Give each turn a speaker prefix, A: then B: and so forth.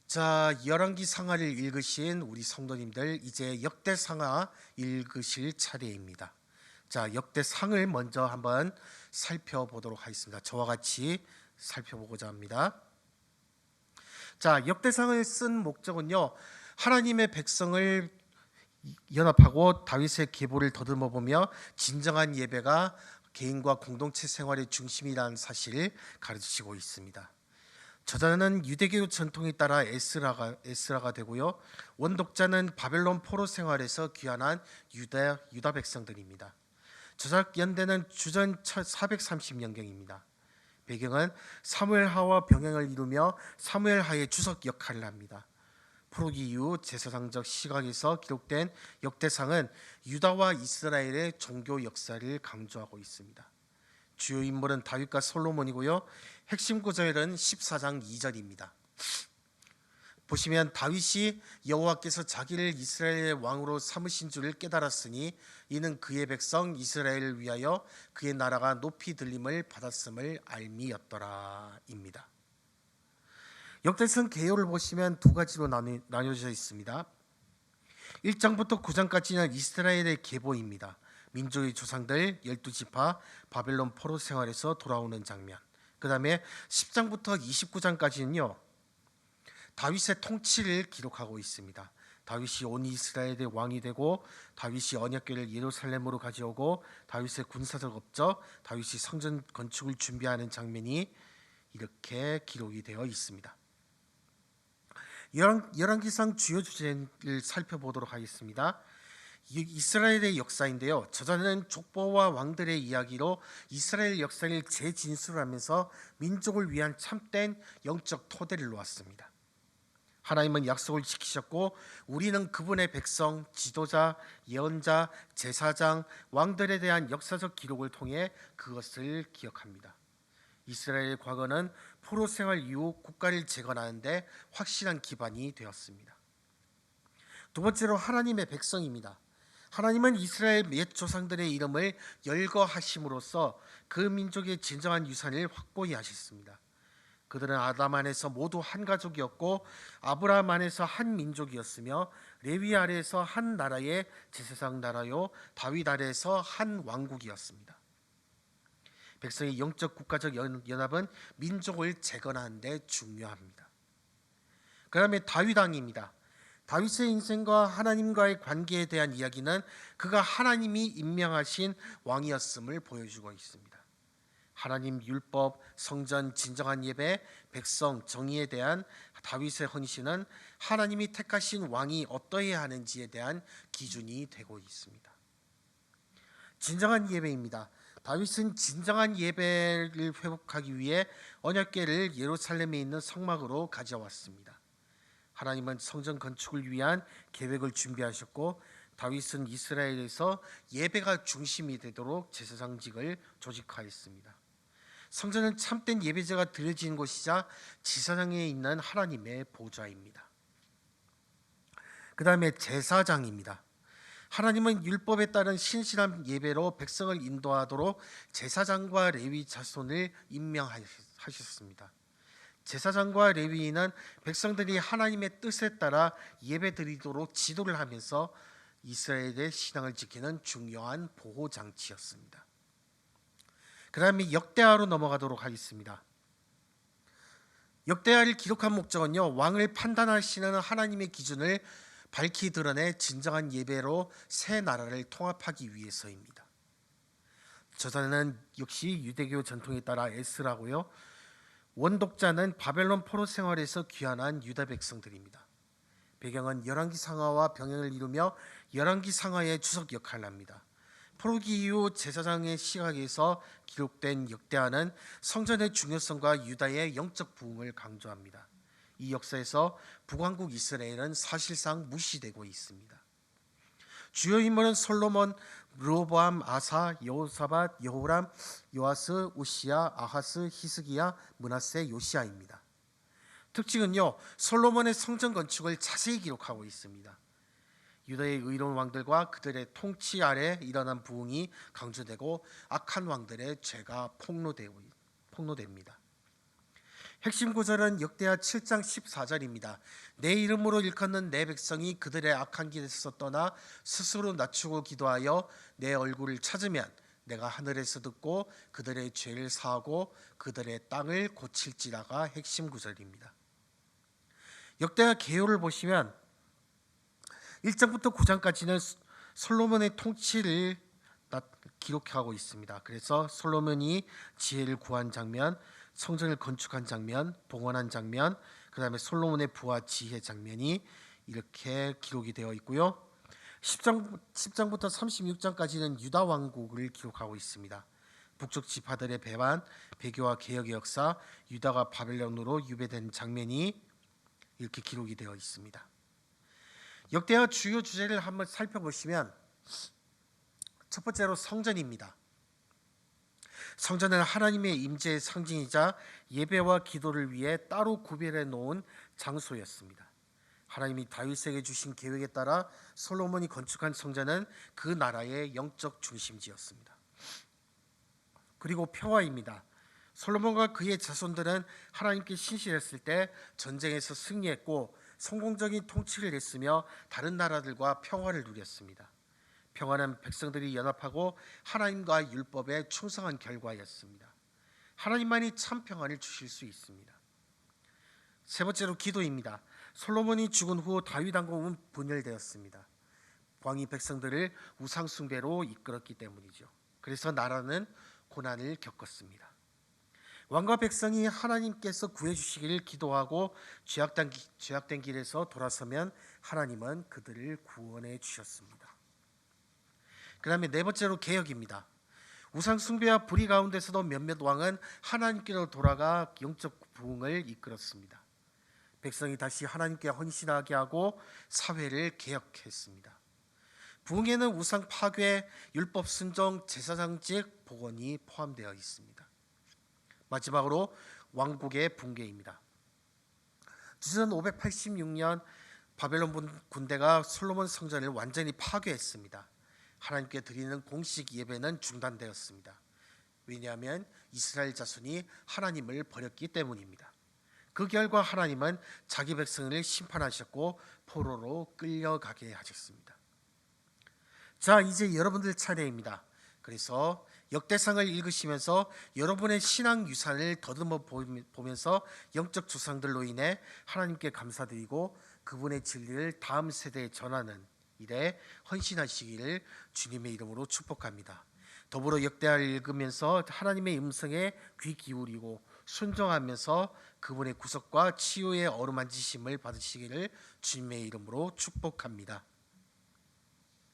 A: 자, 열왕기 상하를 읽으신 우리 성도님들, 이제 역대상하 읽으실 차례입니다. 자, 역대상을 먼저 한번 살펴보도록 하겠습니다. 저와 같이 살펴보고자 합니다. 자, 역대상을 쓴 목적은요, 하나님의 백성을 연합하고 다윗의 계보를 더듬어 보며 진정한 예배가 개인과 공동체 생활의 중심이라는 사실을 가르치고 있습니다. 저자는 유대교 전통에 따라 에스라가 되고요. 원독자는 바벨론 포로 생활에서 귀환한 유다 백성들입니다. 저작 연대는 주전 430년경입니다. 배경은 사무엘하와 병행을 이루며 사무엘하의 주석 역할을 합니다. 포로기 이후 제사상적 시각에서 기록된 역대상은 유다와 이스라엘의 종교 역사를 강조하고 있습니다. 주요 인물은 다윗과 솔로몬이고요. 핵심 구절은 14장 2절입니다. 보시면 다윗이 여호와께서 자기를 이스라엘의 왕으로 삼으신 줄을 깨달았으니 이는 그의 백성 이스라엘을 위하여 그의 나라가 높이 들림을 받았음을 알미였더라입니다. 역대상 개요를 보시면 두 가지로 나뉘어져 있습니다. 1장부터 9장까지는 이스라엘의 계보입니다. 민족의 조상들 12지파 바벨론 포로 생활에서 돌아오는 장면. 그 다음에 10장부터 29장까지는요, 다윗의 통치를 기록하고 있습니다. 다윗이 온 이스라엘의 왕이 되고 다윗이 언약궤를 예루살렘으로 가져오고 다윗의 군사적 업적, 다윗이 성전 건축을 준비하는 장면이 이렇게 기록이 되어 있습니다. 열왕기상 주요 주제를 살펴보도록 하겠습니다. 이스라엘의 역사인데요, 저자는 족보와 왕들의 이야기로 이스라엘 역사를 재진술하면서 민족을 위한 참된 영적 토대를 놓았습니다. 하나님은 약속을 지키셨고 우리는 그분의 백성, 지도자, 예언자, 제사장, 왕들에 대한 역사적 기록을 통해 그것을 기억합니다. 이스라엘의 과거는 포로 생활 이후 국가를 재건하는 데 확실한 기반이 되었습니다. 두 번째로 하나님의 백성입니다. 하나님은 이스라엘 옛 조상들의 이름을 열거하심으로써 그 민족의 진정한 유산을 확보히 하셨습니다. 그들은 아담 안에서 모두 한 가족이었고 아브라함 안에서 한 민족이었으며 레위 아래에서 한 나라의 제사장 나라요 다윗 아래에서 한 왕국이었습니다. 백성의 영적 국가적 연합은 민족을 재건하는 데 중요합니다. 그 다음에 다윗 왕입니다. 다윗의 인생과 하나님과의 관계에 대한 이야기는 그가 하나님이 임명하신 왕이었음을 보여주고 있습니다. 하나님 율법, 성전, 진정한 예배, 백성, 정의에 대한 다윗의 헌신은 하나님이 택하신 왕이 어떠해야 하는지에 대한 기준이 되고 있습니다. 진정한 예배입니다. 다윗은 진정한 예배를 회복하기 위해 언약궤를 예루살렘에 있는 성막으로 가져왔습니다. 하나님은 성전 건축을 위한 계획을 준비하셨고 다윗은 이스라엘에서 예배가 중심이 되도록 제사장직을 조직하였습니다. 성전은 참된 예배제가 드려지는 곳이자 제사장에 있는 하나님의 보좌입니다. 그 다음에 제사장입니다. 하나님은 율법에 따른 신실한 예배로 백성을 인도하도록 제사장과 레위 자손을 임명하셨습니다. 제사장과 레위인은 백성들이 하나님의 뜻에 따라 예배드리도록 지도를 하면서 이스라엘의 신앙을 지키는 중요한 보호장치였습니다. 그 다음에 역대하로 넘어가도록 하겠습니다. 역대하를 기록한 목적은요, 왕을 판단하시는 하나님의 기준을 밝히 드러내 진정한 예배로 새 나라를 통합하기 위해서입니다. 저자는 역시 유대교 전통에 따라 에스라고요. 원독자는 바벨론 포로 생활에서 귀환한 유다 백성들입니다. 배경은 열왕기 상하와 병행을 이루며 열왕기 상하의 주석 역할을 합니다. 포로기 이후 제사장의 시각에서 기록된 역대하는 성전의 중요성과 유다의 영적 부흥을 강조합니다. 이 역사에서 북왕국 이스라엘은 사실상 무시되고 있습니다. 주요 인물은 솔로몬, 르호보암, 아사, 여호사밧, 여호람, 요아스, 우시야, 아하스, 히스기야, 므낫세, 요시야입니다. 특징은요, 솔로몬의 성전 건축을 자세히 기록하고 있습니다. 유다의 의로운 왕들과 그들의 통치 아래 일어난 부흥이 강조되고 악한 왕들의 죄가 폭로됩니다. 핵심 구절은 역대하 7장 14절입니다. 내 이름으로 일컫는 내 백성이 그들의 악한 길에서 떠나 스스로 낮추고 기도하여 내 얼굴을 찾으면 내가 하늘에서 듣고 그들의 죄를 사하고 그들의 땅을 고칠지라가 핵심 구절입니다. 역대하 개요를 보시면 1장부터 9장까지는 솔로몬의 통치를 기록하고 있습니다. 그래서 솔로몬이 지혜를 구한 장면, 성전을 건축한 장면, 봉헌한 장면, 그 다음에 솔로몬의 부와 지혜 장면이 이렇게 기록이 되어 있고요. 10장부터 36장까지는 유다 왕국을 기록하고 있습니다. 북쪽 지파들의 배반, 배교와 개혁의 역사, 유다가 바벨론으로 유배된 장면이 이렇게 기록이 되어 있습니다. 역대하 주요 주제를 한번 살펴보시면 첫 번째로 성전입니다. 성전은 하나님의 임재의 상징이자 예배와 기도를 위해 따로 구별해 놓은 장소였습니다. 하나님이 다윗에게 주신 계획에 따라 솔로몬이 건축한 성전은 그 나라의 영적 중심지였습니다. 그리고 평화입니다. 솔로몬과 그의 자손들은 하나님께 신실했을 때 전쟁에서 승리했고 성공적인 통치를 했으며 다른 나라들과 평화를 누렸습니다. 평화는 백성들이 연합하고 하나님과 율법에 충성한 결과였습니다. 하나님만이 참 평안을 주실 수 있습니다. 세 번째로 기도입니다. 솔로몬이 죽은 후 다윗 왕국은 분열되었습니다. 왕이 백성들을 우상 숭배로 이끌었기 때문이죠. 그래서 나라는 고난을 겪었습니다. 왕과 백성이 하나님께서 구해주시기를 기도하고 죄악된 길에서 돌아서면 하나님은 그들을 구원해 주셨습니다. 그 다음에 네 번째로 개혁입니다. 우상 숭배와 불의 가운데서도 몇몇 왕은 하나님께로 돌아가 영적 부흥을 이끌었습니다. 백성이 다시 하나님께 헌신하게 하고 사회를 개혁했습니다. 부흥에는 우상 파괴, 율법 순종, 제사장직, 복원이 포함되어 있습니다. 마지막으로 왕국의 붕괴입니다. 주전 586년 바벨론 군대가 솔로몬 성전을 완전히 파괴했습니다. 하나님께 드리는 공식 예배는 중단되었습니다. 왜냐하면 이스라엘 자손이 하나님을 버렸기 때문입니다. 그 결과 하나님은 자기 백성을 심판하셨고 포로로 끌려가게 하셨습니다. 자, 이제 여러분들 차례입니다. 그래서 역대상을 읽으시면서 여러분의 신앙 유산을 더듬어 보면서 영적 조상들로 인해 하나님께 감사드리고 그분의 진리를 다음 세대에 전하는 일에 헌신하시기를 주님의 이름으로 축복합니다. 더불어 역대하를 읽으면서 하나님의 음성에 귀 기울이고 순종하면서 그분의 구속과 치유의 어루만지심을 받으시기를 주님의 이름으로 축복합니다.